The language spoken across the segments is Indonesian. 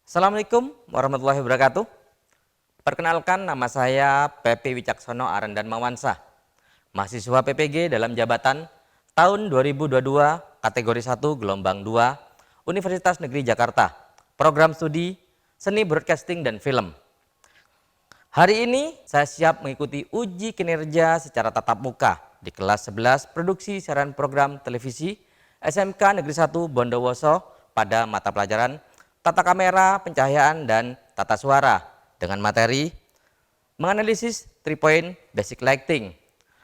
Assalamualaikum warahmatullahi wabarakatuh. Perkenalkan, nama saya PP Wicaksono Arendan Mawansah, mahasiswa PPG dalam jabatan tahun 2022 kategori 1 gelombang 2 Universitas Negeri Jakarta, program studi Seni Broadcasting dan Film. Hari ini saya siap mengikuti uji kinerja secara tatap muka di kelas 11 produksi siaran program televisi SMK Negeri 1 Bondowoso pada mata pelajaran tata kamera, pencahayaan, dan tata suara dengan materi menganalisis 3-point basic lighting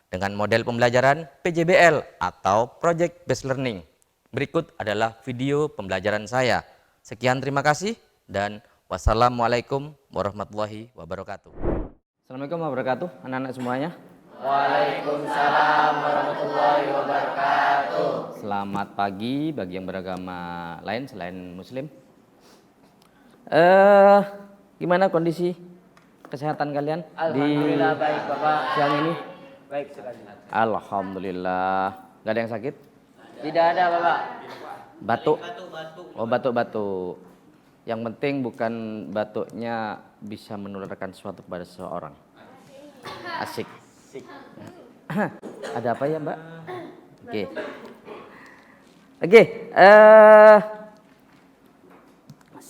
dengan model pembelajaran PJBL atau Project Based Learning. Berikut adalah video pembelajaran saya. Sekian, terima kasih, dan wassalamualaikum warahmatullahi wabarakatuh. Assalamualaikum warahmatullahi wabarakatuh, anak-anak semuanya. Waalaikumsalam warahmatullahi wabarakatuh. Selamat pagi bagi yang beragama lain selain Muslim. Gimana kondisi kesehatan kalian? Alhamdulillah baik Bapak. Siang ini? Baik sekali. Alhamdulillah. Gak ada yang sakit? Tidak ada Bapak. Batuk? Oh, batuk-batuk. Yang penting bukan batuknya bisa menularkan sesuatu kepada seseorang. Asik. Ada apa ya, Mbak? Oke.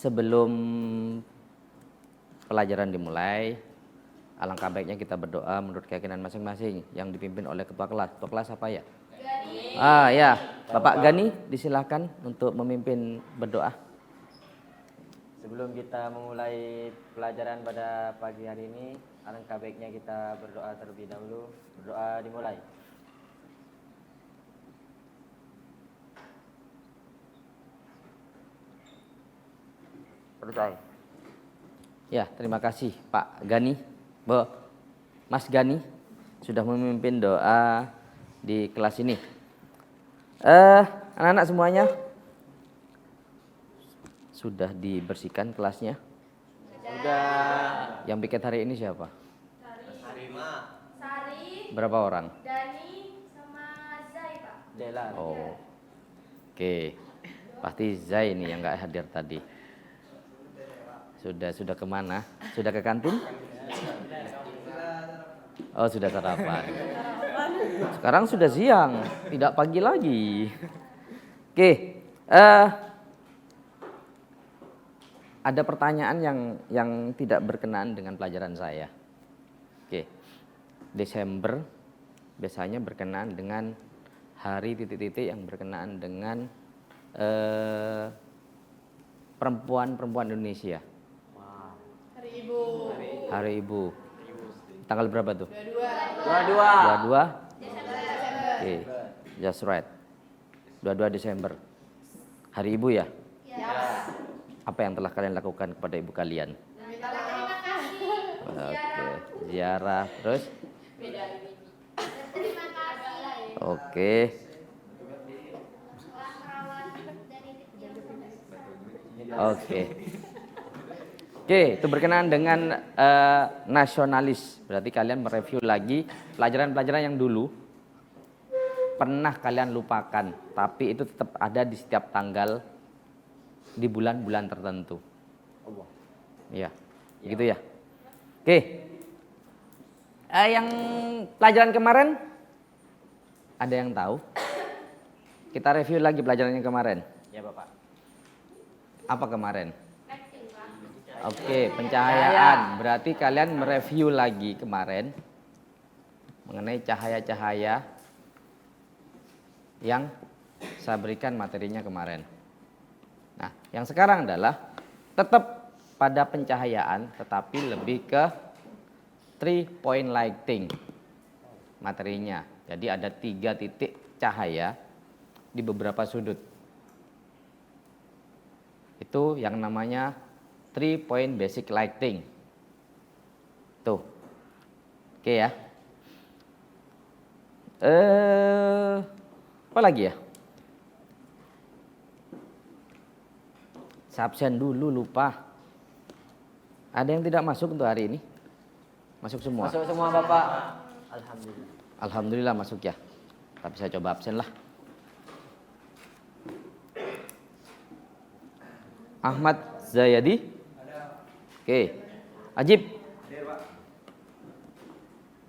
Sebelum pelajaran dimulai, alangkah baiknya kita berdoa menurut keyakinan masing-masing yang dipimpin oleh ketua kelas. Ketua kelas apa ya? Gani. Ya, Bapak Gani disilahkan untuk memimpin berdoa. Sebelum kita memulai pelajaran pada pagi hari ini, alangkah baiknya kita berdoa terlebih dahulu. Berdoa dimulai. Percaya. Ya, terima kasih Pak Gani, Mas Gani sudah memimpin doa di kelas ini. Anak-anak semuanya sudah dibersihkan kelasnya? Sudah. Yang piket hari ini siapa? Sari, Berapa orang? Dani, sama Zai, Pak. Dela. Oh, oke. Pasti Zai ini yang nggak hadir tadi. Sudah kemana? Sudah ke kantin? Oh, sudah sarapan. Sekarang sudah siang, tidak pagi lagi. Oke, ada pertanyaan yang tidak berkenaan dengan pelajaran saya. Oke, Desember biasanya berkenaan dengan hari titik-titik yang berkenaan dengan perempuan Indonesia. Hari Ibu. Tanggal berapa tuh? 22. Oke, just right. 22 Desember. Hari Ibu ya? Ya. Apa yang telah kalian lakukan kepada ibu kalian? Terima kasih. Oke, ziarah, terus? Terima kasih. Oke. Oke, itu berkenaan dengan nasionalis. Berarti kalian mereview lagi pelajaran-pelajaran yang dulu pernah kalian lupakan, tapi itu tetap ada di setiap tanggal di bulan-bulan tertentu. Iya, gitu ya. Oke. Yang pelajaran kemarin ada yang tahu? Kita review lagi pelajaran yang kemarin. Ya Bapak. Apa kemarin? Oke, pencahayaan. Berarti kalian mereview lagi kemarin mengenai cahaya-cahaya yang saya berikan materinya kemarin. Nah, yang sekarang adalah tetap pada pencahayaan, tetapi lebih ke 3-point lighting materinya. Jadi ada 3 titik cahaya di beberapa sudut. Itu yang namanya 3-point basic lighting. Tuh. Oke ya. Apa lagi ya? Saya absen dulu, lupa. Ada yang tidak masuk untuk hari ini? Masuk semua? Masuk semua Bapak. Alhamdulillah. Alhamdulillah masuk ya. Tapi saya coba absen lah. Ahmad Zayadi. Oke. Ajib.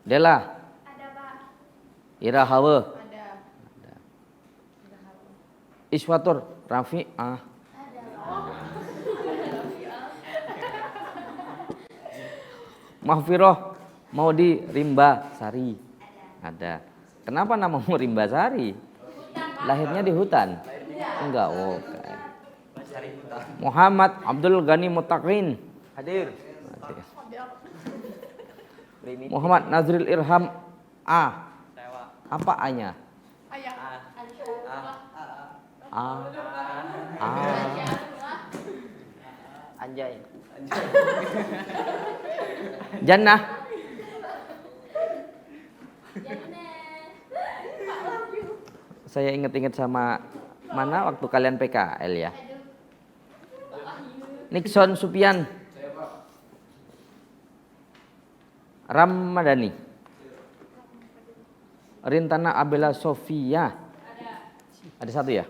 Dela. Ada Pak. Ira Hawa. Ada. Iswatur. Rafi. Ada Pak. Mahfiroh. Maudi Rimba Sari. Ada. Kenapa namamu Rimba Sari? Lahirnya di hutan? Enggak. Oh, oke. Muhammad Abdul Ghani Mutakin. Hadir. Muhammad Nazril Irham A. Apa A-nya? A. A. Anjay. Jannah. Saya inget-inget sama mana waktu kalian PKL ya. Nixon Supian. Ramadhani. Rintana Abela Sofia. Ada satu ya?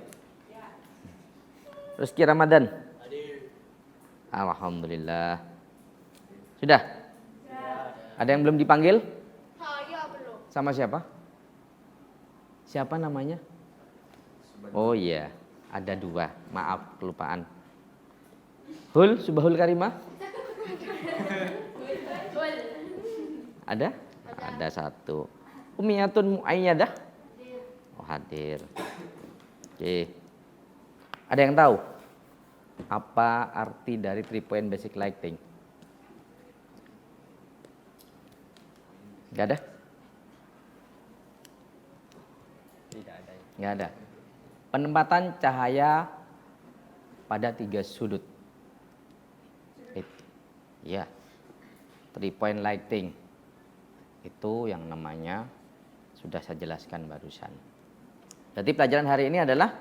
Rizky Ramadan. Alhamdulillah. Sudah? Ada yang belum dipanggil? Saya belum. Sama siapa? Siapa namanya? Oh iya, ada 2. Maaf, kelupaan. Hul, Subahul Karimah? Ada? Ada 1. Umiyatun Muayyadah? Oh, hadir. Oke. Ada yang tahu apa arti dari 3 point basic lighting? Gak ada? Tidak ada. Nggak ada. Penempatan cahaya pada 3 sudut. Ya, 3 point lighting. Itu yang namanya sudah saya jelaskan barusan. Jadi pelajaran hari ini adalah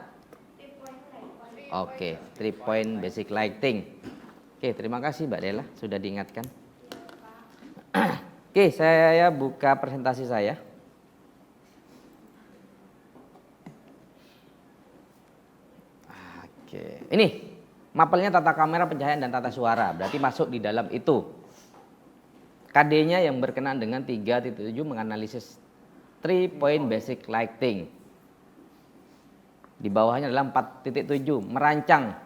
oke, 3 point basic lighting. Oke, terima kasih Mbak Dela sudah diingatkan. Oke, saya buka presentasi saya. Oke, ini mapelnya tata kamera, pencahayaan dan tata suara. Berarti masuk di dalam itu. KD-nya yang berkenaan dengan 3.7 menganalisis 3 point basic lighting. Di bawahnya adalah 4.7 merancang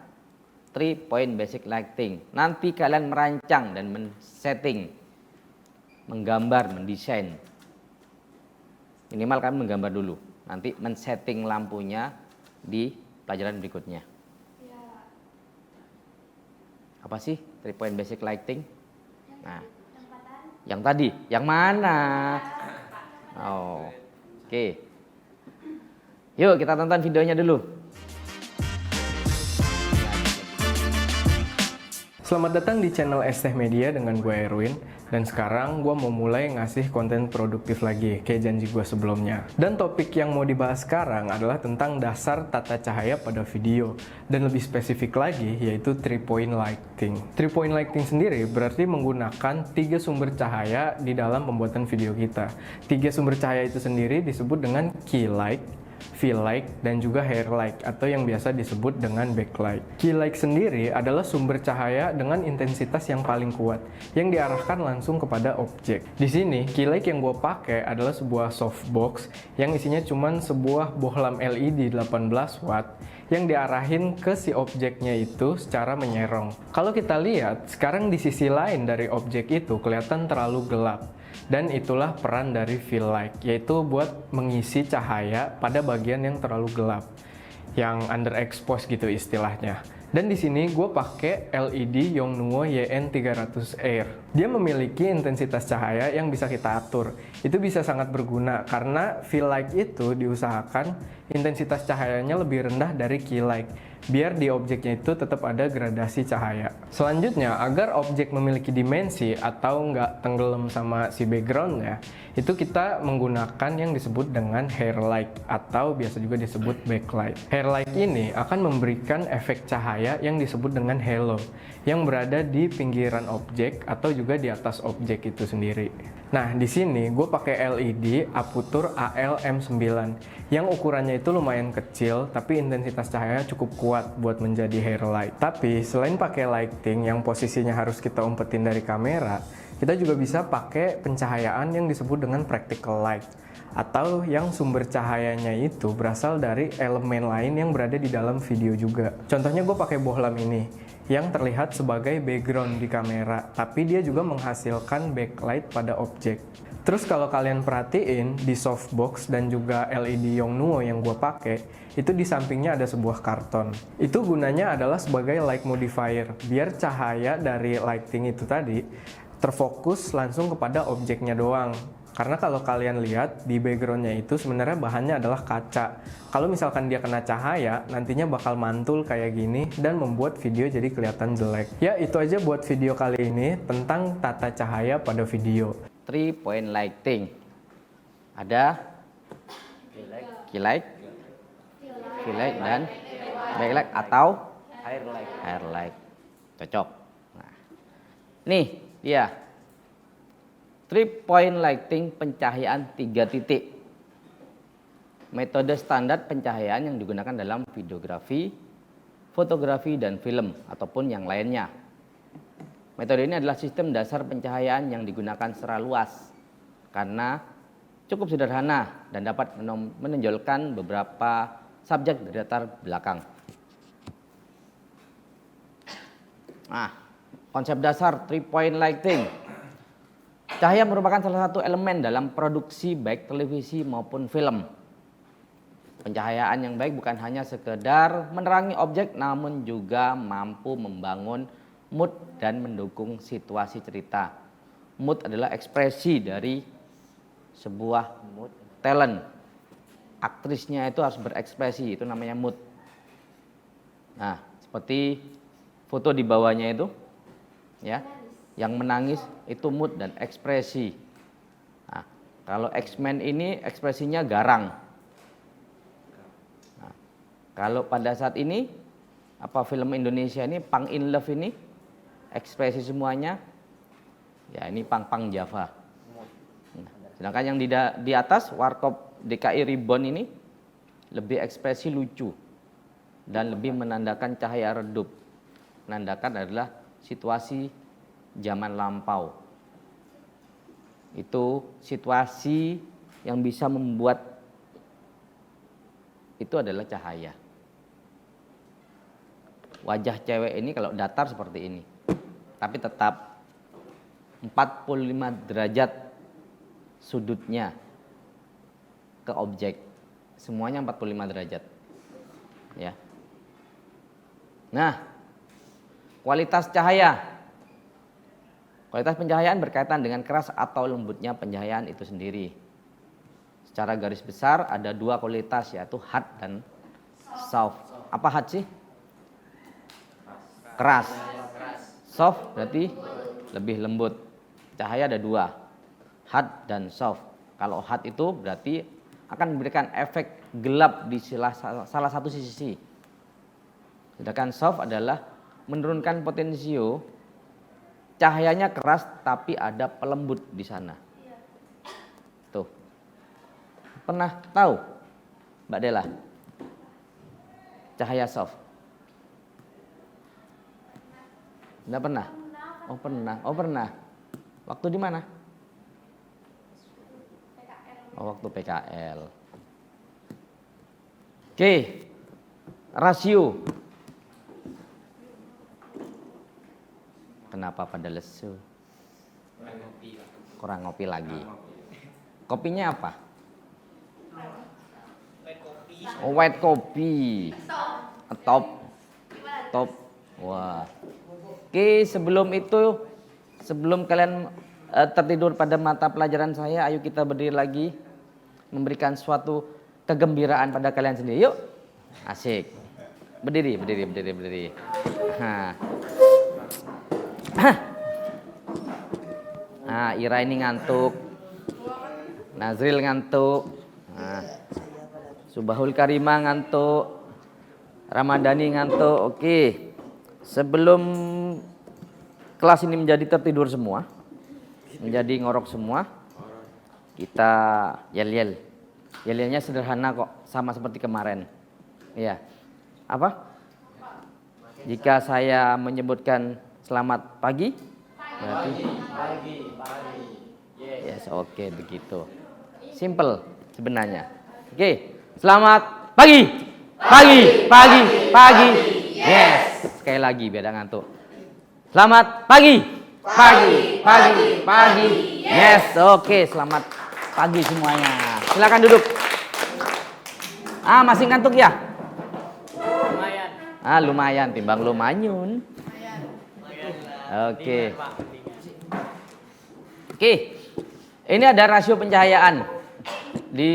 3 point basic lighting. Nanti kalian merancang dan men-setting, menggambar, mendesain. Minimal kalian menggambar dulu. Nanti men-setting lampunya di pelajaran berikutnya. Apa sih 3 point basic lighting? Nah, yang tadi, yang mana? Oh, oke. Yuk kita tonton videonya dulu. Selamat datang di channel ST Media dengan gue Erwin. Dan sekarang gue mau mulai ngasih konten produktif lagi kayak janji gue sebelumnya. Dan topik yang mau dibahas sekarang adalah tentang dasar tata cahaya pada video. Dan lebih spesifik lagi yaitu 3 point lighting. 3 point lighting sendiri berarti menggunakan 3 sumber cahaya di dalam pembuatan video kita. 3 sumber cahaya itu sendiri disebut dengan key light, fill light, dan juga hair light atau yang biasa disebut dengan backlight. Key light sendiri adalah sumber cahaya dengan intensitas yang paling kuat yang diarahkan langsung kepada objek. Di sini key light yang gue pakai adalah sebuah softbox yang isinya cuma sebuah bohlam LED 18 watt yang diarahin ke si objeknya itu secara menyerong. Kalau kita lihat sekarang di sisi lain dari objek itu kelihatan terlalu gelap. Dan itulah peran dari fill light, yaitu buat mengisi cahaya pada bagian yang terlalu gelap, yang underexposed gitu istilahnya. Dan di sini gue pakai LED Yongnuo YN300 Air. Dia memiliki intensitas cahaya yang bisa kita atur. Itu bisa sangat berguna karena fill light itu diusahakan intensitas cahayanya lebih rendah dari key light, biar di objeknya itu tetap ada gradasi cahaya. Selanjutnya, agar objek memiliki dimensi atau nggak tenggelam sama si backgroundnya, itu kita menggunakan yang disebut dengan hair light atau biasa juga disebut backlight. Hair light ini akan memberikan efek cahaya yang disebut dengan halo, yang berada di pinggiran objek atau juga di atas objek itu sendiri. Nah, di sini gue pakai LED Aputure AL-M9 yang ukurannya itu lumayan kecil, tapi intensitas cahaya cukup kuat buat menjadi hair light. Tapi selain pakai lighting yang posisinya harus kita umpetin dari kamera, kita juga bisa pakai pencahayaan yang disebut dengan practical light, atau yang sumber cahayanya itu berasal dari elemen lain yang berada di dalam video juga. Contohnya gue pakai bohlam ini yang terlihat sebagai background di kamera, tapi dia juga menghasilkan backlight pada objek. Terus kalau kalian perhatiin di softbox dan juga LED Yongnuo yang gue pakai, itu di sampingnya ada sebuah karton. Itu gunanya adalah sebagai light modifier, biar cahaya dari lighting itu tadi terfokus langsung kepada objeknya doang. Karena kalau kalian lihat di backgroundnya itu sebenarnya bahannya adalah kaca. Kalau misalkan dia kena cahaya, nantinya bakal mantul kayak gini dan membuat video jadi kelihatan jelek. Ya, itu aja buat video kali ini tentang tata cahaya pada video. 3 point lighting. Ada key light, dan backlight atau hair light. Cocok. Nah, nih dia 3 point lighting, pencahayaan 3 titik. Metode standar pencahayaan yang digunakan dalam videografi, fotografi, dan film ataupun yang lainnya. Metode ini adalah sistem dasar pencahayaan yang digunakan secara luas karena cukup sederhana dan dapat menonjolkan beberapa subjek dari latar belakang. Nah, konsep dasar 3 point lighting. Cahaya merupakan salah satu elemen dalam produksi baik televisi maupun film. Pencahayaan yang baik bukan hanya sekedar menerangi objek, namun juga mampu membangun mood dan mendukung situasi cerita. Mood adalah ekspresi dari sebuah talent. Aktrisnya itu harus berekspresi, itu namanya mood. Nah, seperti foto di bawahnya itu, ya. Yang menangis itu mood dan ekspresi. Nah, kalau X-Men ini ekspresinya garang. Nah, kalau pada saat ini film Indonesia ini Pang in Love ini ekspresi semuanya ya ini Pang Java. Nah, sedangkan yang di atas Warkop DKI Ribbon ini lebih ekspresi lucu dan lebih menandakan cahaya redup. Menandakan adalah situasi zaman lampau. Itu situasi yang bisa membuat itu adalah cahaya. Wajah cewek ini kalau datar seperti ini, tapi tetap 45 derajat sudutnya ke objek. Semuanya 45 derajat. Ya. Nah, kualitas cahaya. Kualitas pencahayaan berkaitan dengan keras atau lembutnya pencahayaan itu sendiri. Secara garis besar ada 2 kualitas, yaitu hard dan soft. Apa hard sih? Keras. Soft berarti lebih lembut. Cahaya ada 2, hard dan soft. Kalau hard itu berarti akan memberikan efek gelap di salah satu sisi. Sedangkan soft adalah menurunkan potensio. Cahayanya keras tapi ada pelembut di sana. Tuh. Pernah tahu, Mbak Dela? Cahaya soft. Enggak pernah? Oh pernah. Oh pernah. Waktu di mana? Oh waktu PKL. Oke. Rasio. Kenapa pada lesu? Kurang ngopi lagi. Kopinya apa? Oh, white coffee. Top. Wah. Oke, sebelum kalian tertidur pada mata pelajaran saya, ayo kita berdiri lagi, memberikan suatu kegembiraan pada kalian sendiri. Yuk. Asik. Berdiri. Nah, Ira ini ngantuk. Nazril ngantuk. Nah, Subahul Karimah ngantuk. Ramadhani ngantuk. Oke. Sebelum kelas ini menjadi tertidur semua, menjadi ngorok semua, Kita yel-yel. Yel-yelnya sederhana kok, sama seperti kemarin. Iya. Apa? Jika saya menyebutkan selamat pagi, berarti pagi. Yes, oke, begitu. Simple sebenarnya. Oke, selamat pagi. Pagi. Yes, sekali lagi biar tidak ngantuk. Selamat pagi. Yes, oke, selamat pagi semuanya. Silakan duduk. Masih ngantuk ya? Lumayan, timbang lumanyun. Oke. Ini ada rasio pencahayaan di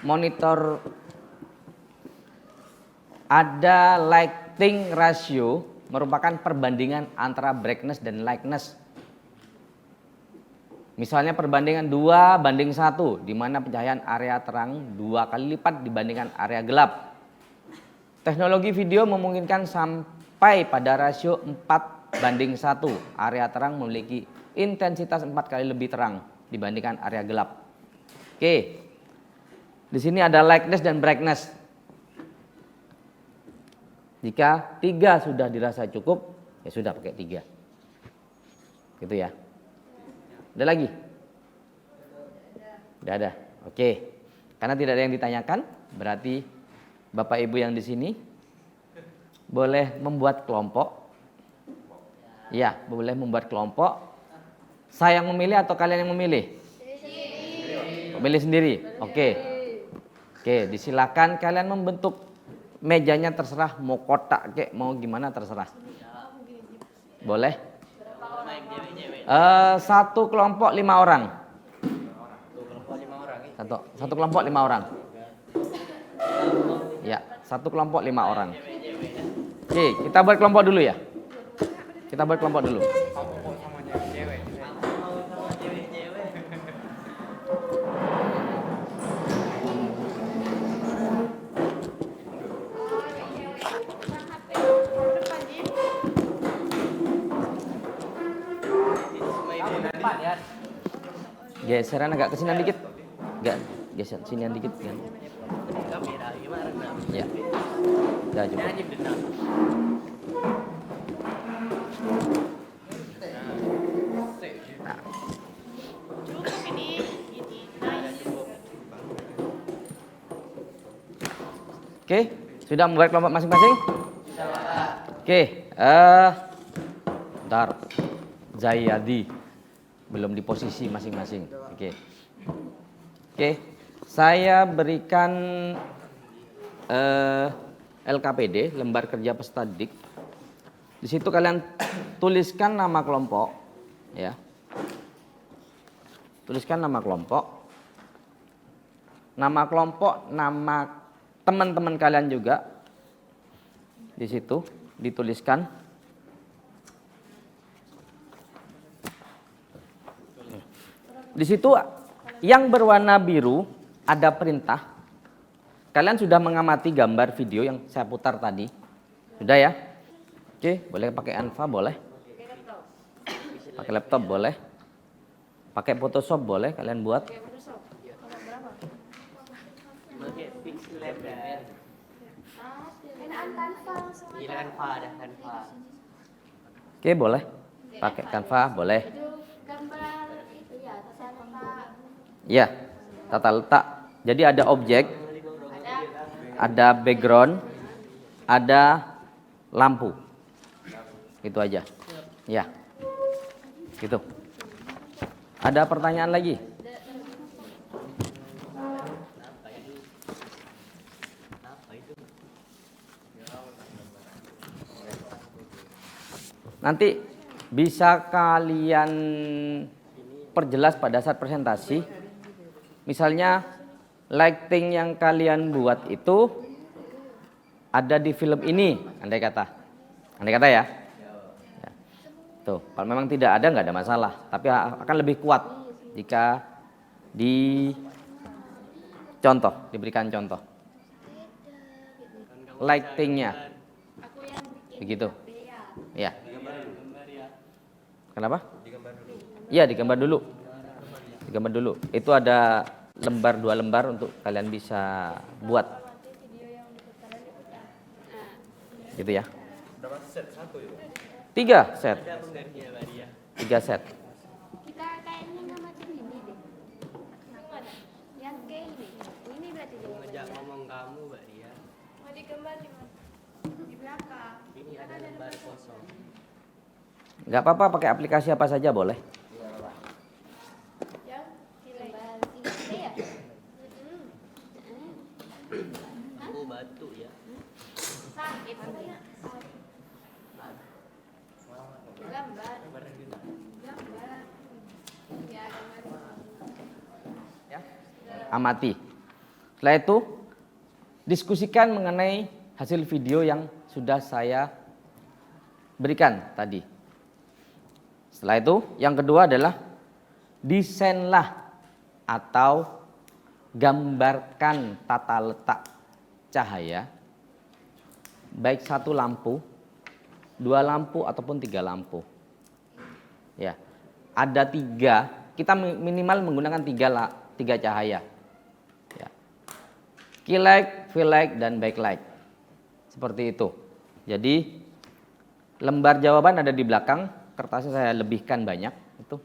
monitor. Ada lighting ratio, merupakan perbandingan antara brightness dan lightness. Misalnya perbandingan 2:1, di mana pencahayaan area terang 2 kali lipat dibandingkan area gelap. Teknologi video memungkinkan sampai pada rasio 4:1. Area terang memiliki intensitas 4 kali lebih terang dibandingkan area gelap. Oke. Di sini ada lightness dan brightness. Jika 3 sudah dirasa cukup, ya sudah pakai 3. Gitu ya. Ada lagi? Tidak ada. Oke. Karena tidak ada yang ditanyakan, berarti Bapak Ibu yang di sini boleh membuat kelompok. Ya, boleh membuat kelompok. Saya yang memilih atau kalian yang memilih? Memilih sendiri. Oke. Oke, disilakan kalian membentuk mejanya, terserah mau kotak kek, mau gimana terserah. Boleh? Satu kelompok 5 orang. Satu kelompok 5 orang. Ya, satu kelompok 5 orang. Oke, kita buat kelompok dulu ya. Kita buat kelompok dulu. Geseran agak ke sini dikit. Enggak, geser sini dikit kan. Ya. Udah cukup. Nah. Oke, sudah membuat kelompok masing-masing? Oke, bentar. Zayadi belum di posisi masing-masing. Oke, saya berikan LKPD, lembar kerja peserta didik. Di situ kalian tuliskan nama kelompok, ya. Tuliskan nama kelompok, nama teman-teman kalian juga. Di situ dituliskan. Di situ yang berwarna biru ada perintah. Kalian sudah mengamati gambar video yang saya putar tadi? Sudah ya? Oke, boleh pakai Canva, boleh. Pakai laptop boleh. Pakai Photoshop boleh kalian buat. Oke, boleh. Pakai Canva boleh. Ya, tata letak. Jadi ada objek, ada background, ada lampu. Itu aja. Ya. Gitu. Ada pertanyaan lagi? Nanti bisa kalian perjelas pada saat presentasi. Misalnya lighting yang kalian buat itu ada di film ini, andai kata ya. Tuh, kalau memang tidak ada nggak ada masalah, tapi akan lebih kuat jika diberikan contoh lightingnya, begitu. Ya. Kenapa? Iya, digambar dulu. Digambar dulu. Itu ada lembar 2 lembar untuk kalian bisa buat. Gitu ya. Berapa set? Satu ya? 3 set. Ada penggantinya Mbak Ria. 3 set. Kita kayaknya nggak macam ini deh. Yang mana? Yang kayak ini. Ini berarti Mau jawabannya. ngejak ngomong kamu Mbak Ria. Mau digambar di mana? Di belakang. Ini ada lembar kosong. Nggak apa-apa pakai aplikasi apa saja boleh. Yang gambar ini ya? Aku batu ya. Sakit. Gambar. Gambar gitu. Gambar. Ya, gambar. Amati. Setelah itu diskusikan mengenai hasil video yang sudah saya berikan tadi. Setelah itu yang kedua adalah desainlah atau gambarkan tata letak cahaya baik 1 lampu, 2 lampu ataupun 3 lampu. Ya, ada 3. Kita minimal menggunakan 3 cahaya. Ya. Key light, fill light, dan backlight. Seperti itu. Jadi lembar jawaban ada di belakang. Kertasnya saya lebihkan banyak. Itu.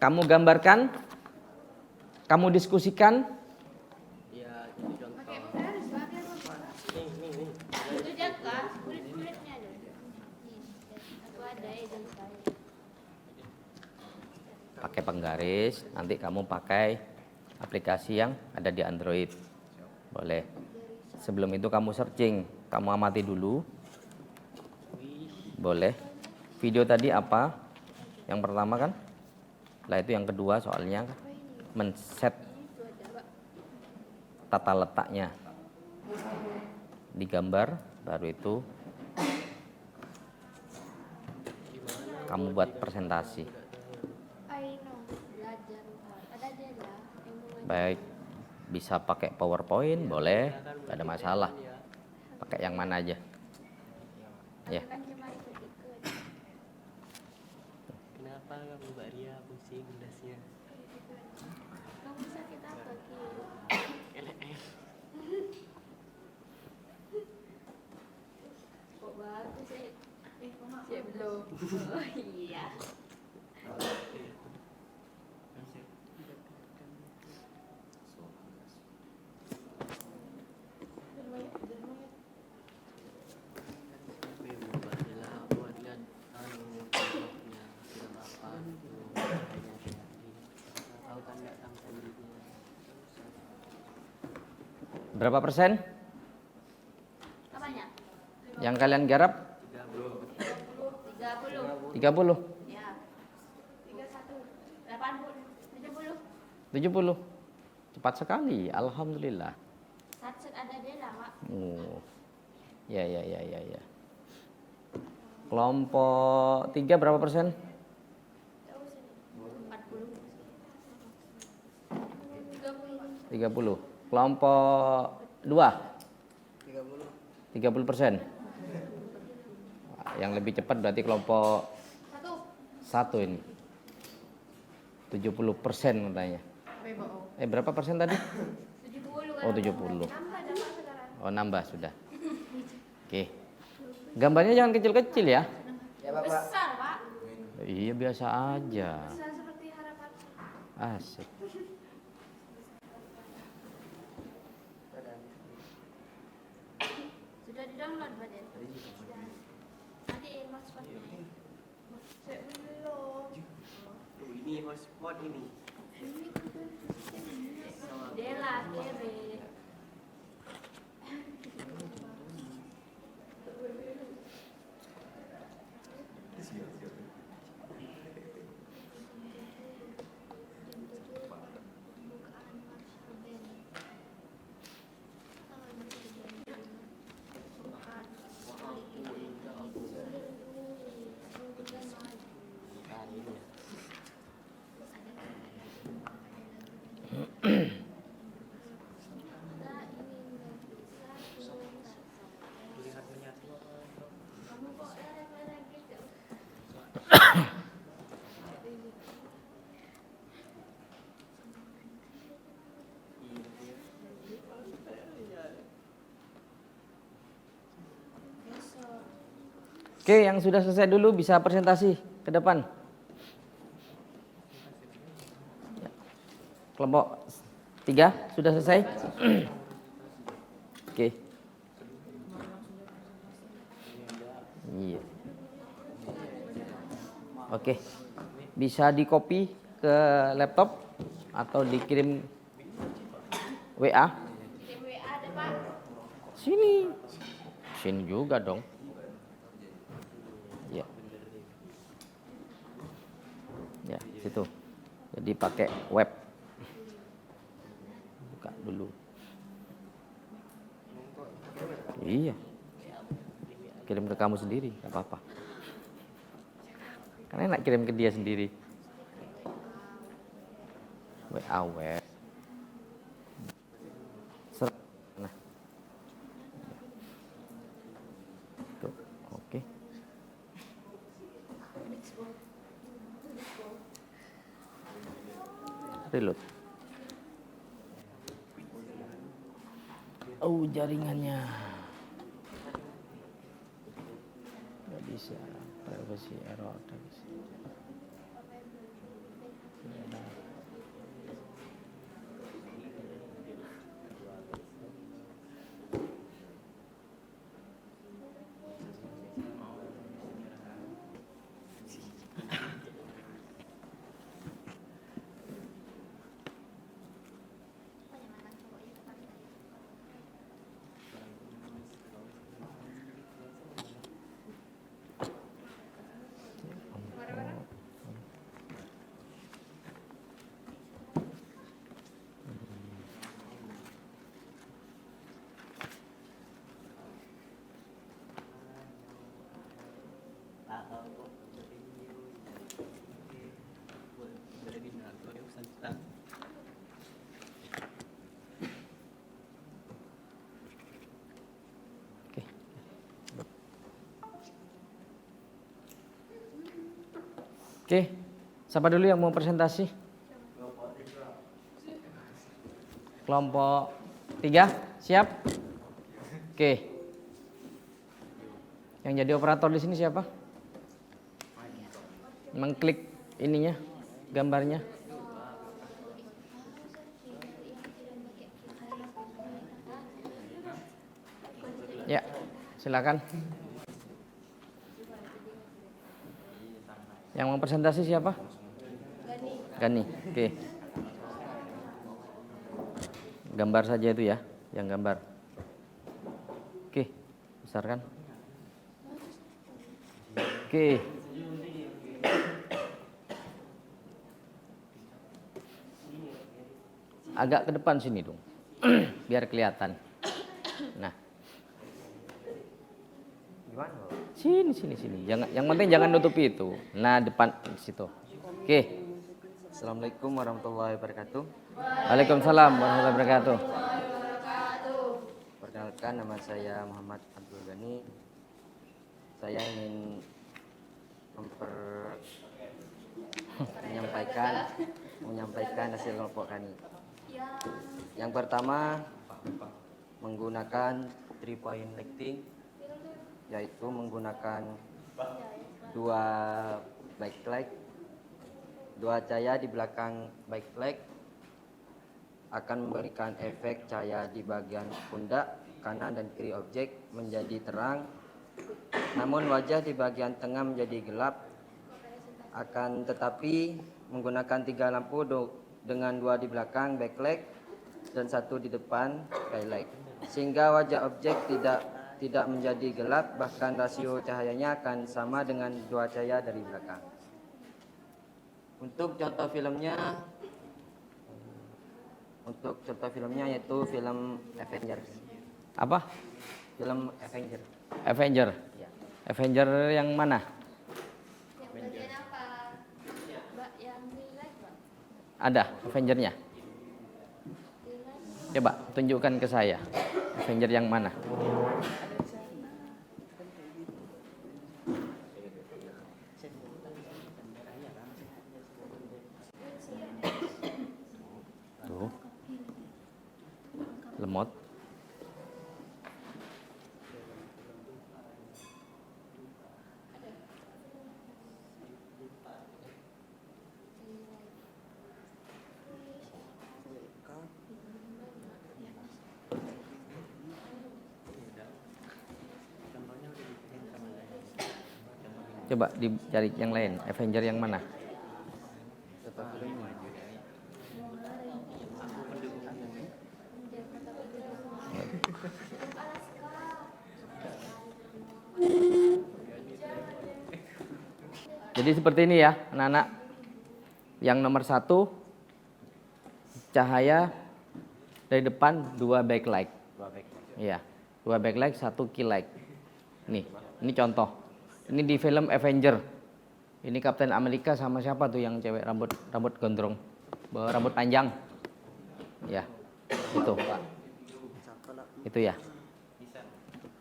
Kamu gambarkan, kamu diskusikan. Ya, itu contoh. Pakai penggaris, pakai apa? Nih. Itu jangka, kulit-kulitnya ada. Nih, aku ada ya jangka. Pakai penggaris, nanti kamu pakai aplikasi yang ada di Android. Boleh. Sebelum itu kamu searching, kamu amati dulu. Boleh. Video tadi apa? Yang pertama kan? Setelah itu yang kedua soalnya men-set tata letaknya. Digambar, baru itu kamu buat presentasi. I know, belajar. Ada dia lah. Baik, bisa pakai PowerPoint, boleh, gak ada masalah. Pakai yang mana aja. Ya. Kan cuma ikut-ikut. Kenapa kamu Mbak Ria pusing gelasnya? Kamu sakit apa, Ki? Kok bagus sih? Siap belum? Oh iya. Tapi Mbak Ria buat lihat filmnya film apa gitu. Tahu kan nggak sampai duitnya. Berapa persen Apanya? yang kalian garap? 30. 30, Ya. 31. 80. 70. 70. Cepat sekali, alhamdulillah. Satset ada dia lah, Pak. Oh. Ya. Kelompok 3 berapa persen? Jauh sini. 40. 30. 30. Kelompok 2? 30%. Yang lebih cepat berarti kelompok 1 ini. 70% katanya. Berapa persen tadi? 70 kan. Oh, 70. Nambah dah, Pak, sekarang. Oh, nambah sudah. Oke. Gambarnya jangan kecil-kecil ya. Besar, Pak. Iya, biasa aja. Besar seperti harapan. Asik. Sudah di-download, Pak? Nanti hotspotnya. Saya belum. Ini hotspot ini. Dela, kere. Lihat menyatu. Kamu kok lereng-lereng gitu? Oke, yang sudah selesai dulu bisa presentasi ke depan. Ya. Kelompok 3 sudah selesai? Oke. Iya. Oke. Bisa di copy ke laptop atau dikirim WA. Sini. Sini juga dong. Ya. Ya, situ. Jadi pakai web. Buka dulu. Iya. Kirim ke kamu sendiri, nggak apa-apa. Karena enak kirim ke dia sendiri. WA web. Nah. Tuh, oke. Reload. Oh, jaringannya. Nggak bisa. Privacy error. Oke. Oke, siapa dulu yang mau presentasi? Kelompok 3, siap? Oke. Yang jadi operator di sini siapa? Mengklik ininya, gambarnya. Ya, silakan. Yang mau presentasi siapa? Gani. Oke. Gambar saja itu ya, yang gambar. Oke, besarkan. Oke. Agak ke depan sini dong, biar kelihatan. Nah, sini. Jangan, yang penting jangan nutupi itu. Nah, depan situ. Oke. Assalamualaikum warahmatullahi wabarakatuh. Waalaikumsalam warahmatullahi wabarakatuh. Perkenalkan, nama saya Muhammad Abdul Ghani. Saya ingin menyampaikan hasil kelompok kami. Yang pertama, menggunakan 3-point lighting, yaitu menggunakan 2 backlight, 2 cahaya di belakang backlight akan memberikan efek cahaya di bagian pundak kanan dan kiri objek menjadi terang, namun wajah di bagian tengah menjadi gelap. Akan tetapi menggunakan 3 lampu dengan 2 di belakang backlight dan 1 di depan skylight, sehingga wajah objek tidak menjadi gelap, bahkan rasio cahayanya akan sama dengan 2 cahaya dari belakang. Untuk contoh filmnya yaitu film Avengers. Apa? Film Avengers. Avenger. Ya. Avenger yang mana? Yang bagian apa? Mbak, yang relax, Mbak? Ada Avengernya. Coba tunjukkan ke saya. Avenger yang mana? Tuh. Lemot. Coba dicari yang lain, Avenger yang mana? Jadi seperti ini ya anak-anak. Yang nomor 1 cahaya dari depan 2 backlight. Iya, 2 backlight 1 key light. Nih, ini contoh. Ini di film Avenger. Ini Captain America sama siapa tuh yang cewek rambut gondrong, bawa rambut panjang. Ya, itu. Itu ya.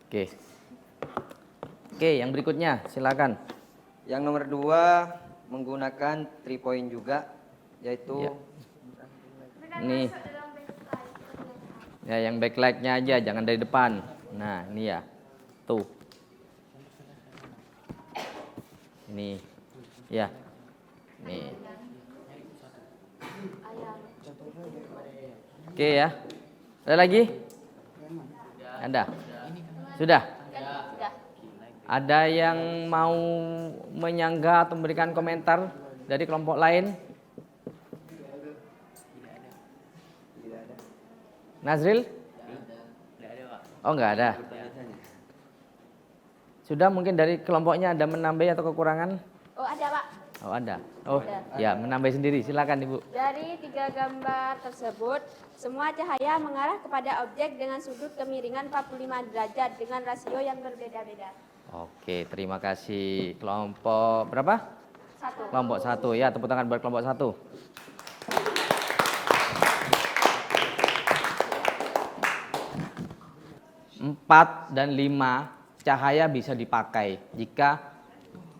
Oke. Oke, yang berikutnya silakan. Yang nomor 2 menggunakan 3 point juga, yaitu Ya. Nih. Ya, yang backlightnya aja, jangan dari depan. Nah, ini ya. Tuh. Ini. Ya. Nih. Oke ya. Ada lagi? Ada. Sudah. Ada yang mau menyanggah atau memberikan komentar dari kelompok lain? Nazril? Oh, enggak ada. Sudah, mungkin dari kelompoknya ada menambah atau kekurangan? Oh ada Pak. Oh, ada. Oh, ya, menambah sendiri. Silakan Ibu. Dari 3 gambar tersebut, semua cahaya mengarah kepada objek dengan sudut kemiringan 45 derajat dengan rasio yang berbeda-beda. Oke, terima kasih. Kelompok berapa? 1. Kelompok 1 ya, tepuk tangan buat kelompok 1. Empat dan 5 cahaya bisa dipakai jika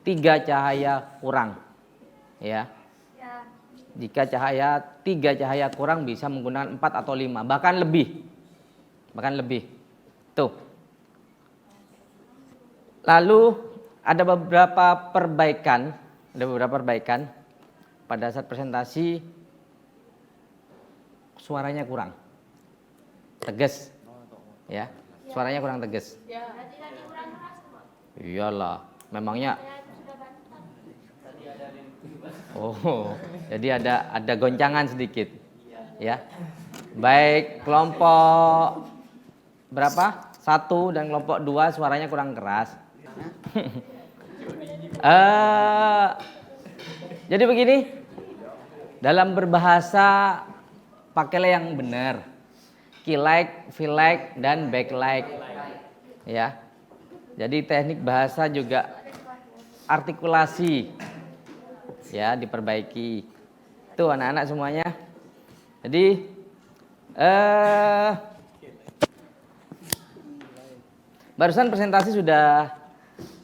3 cahaya kurang. Ya. Jika 3 cahaya kurang bisa menggunakan 4 atau 5, bahkan lebih. Bahkan lebih. Tuh. Lalu ada beberapa perbaikan, pada saat presentasi suaranya kurang tegas, ya, suaranya kurang tegas. Iyalah, memangnya. Oh, jadi ada goncangan sedikit, ya. Baik kelompok berapa? 1 dan kelompok 2 suaranya kurang keras. Jadi begini, dalam berbahasa pakailah yang benar, key light, fill light, dan backlight, ya. Jadi teknik bahasa juga artikulasi, ya, diperbaiki. Tuh anak-anak semuanya. Jadi barusan presentasi sudah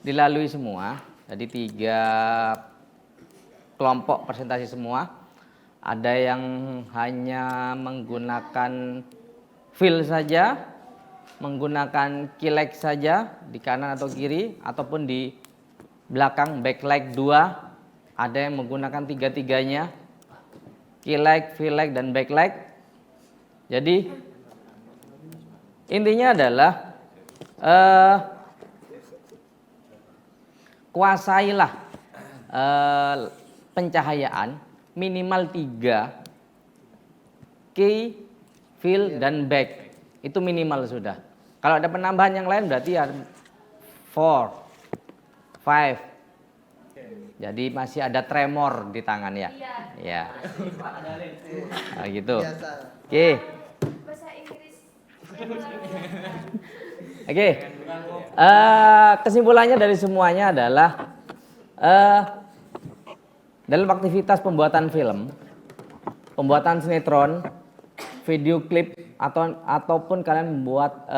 dilalui semua. Jadi 3 kelompok presentasi semua. Ada yang hanya menggunakan fill saja, menggunakan key light saja di kanan atau kiri, ataupun di belakang backlight 2. Ada yang menggunakan 3-3-nya, key light, fill light, dan backlight. Jadi intinya adalah kuasailah pencahayaan minimal 3, key, fill, dan back. Itu minimal sudah. Kalau ada penambahan yang lain berarti 4, 5. Jadi masih ada tremor di tangan ya. Ya. Nah, gitu. Oke. Bahasa Inggris. Oke. Kesimpulannya dari semuanya adalah dalam aktivitas pembuatan film, pembuatan sinetron, video klip, ataupun kalian membuat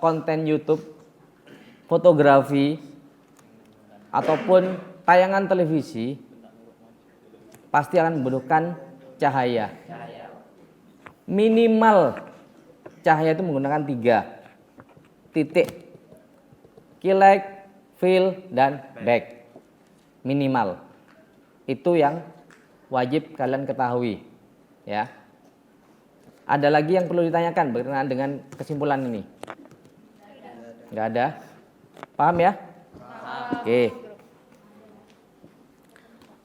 konten YouTube, fotografi, ataupun tayangan televisi, pasti akan membutuhkan cahaya. Minimal cahaya itu menggunakan 3 titik, key light, fill, dan back. Minimal. Itu yang wajib kalian ketahui, ya. Ada lagi yang perlu ditanyakan berkenaan dengan kesimpulan ini? Nggak ada? Paham ya? Oke.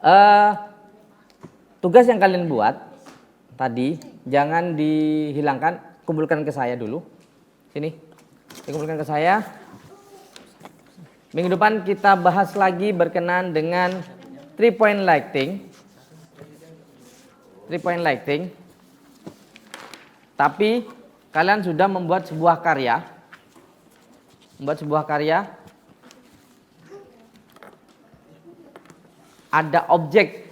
Eh, tugas yang kalian buat tadi jangan dihilangkan, kumpulkan ke saya dulu. Sini, dikumpulkan ke saya. Minggu depan kita bahas lagi berkenaan dengan 3 point lighting. 3 point lighting. Tapi kalian sudah membuat sebuah karya. Ada objek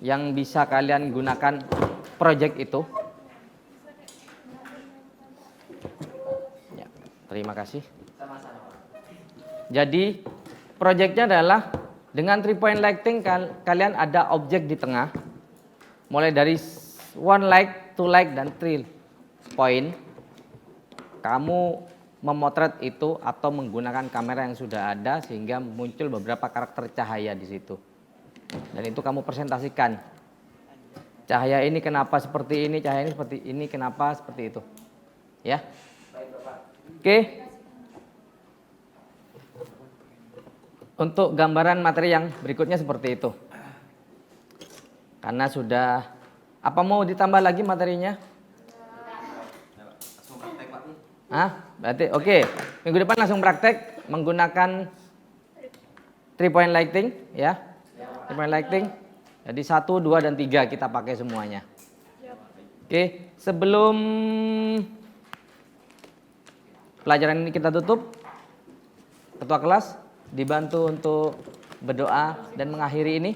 yang bisa kalian gunakan project itu. Ya, terima kasih. Jadi projectnya adalah dengan 3 point lighting kalian ada objek di tengah. Mulai dari 1 light, 2 light, dan 3 point. Kamu memotret itu atau menggunakan kamera yang sudah ada sehingga muncul beberapa karakter cahaya di situ. Dan itu kamu presentasikan. Cahaya ini kenapa seperti ini, cahaya ini seperti ini, kenapa seperti itu. Ya. Oke. Untuk gambaran materi yang berikutnya seperti itu. Karena sudah, apa mau ditambah lagi materinya? Berarti oke. Minggu depan langsung praktek menggunakan 3 point lighting ya. 3 point lighting. Jadi 1, 2, dan 3 kita pakai semuanya. Oke, sebelum pelajaran ini kita tutup, ketua kelas dibantu untuk berdoa dan mengakhiri ini.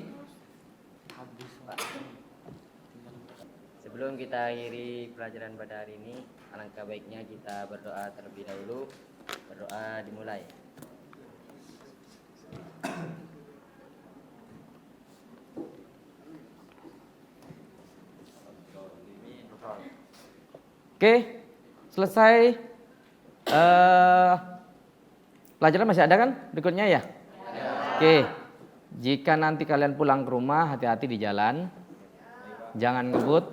Sebelum kita akhiri pelajaran pada hari ini, alangkah baiknya kita berdoa terlebih dahulu. Berdoa dimulai. Oke, selesai. Pelajaran masih ada kan berikutnya ya? Oke, jika nanti kalian pulang ke rumah, hati-hati di jalan. Jangan ngebut,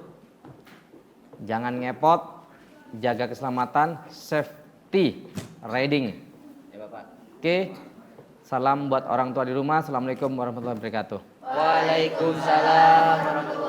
jangan ngepot, jaga keselamatan, safety riding. Ya Bapak. Oke, salam buat orang tua di rumah. Assalamualaikum warahmatullahi wabarakatuh. Waalaikumsalam warahmatullahi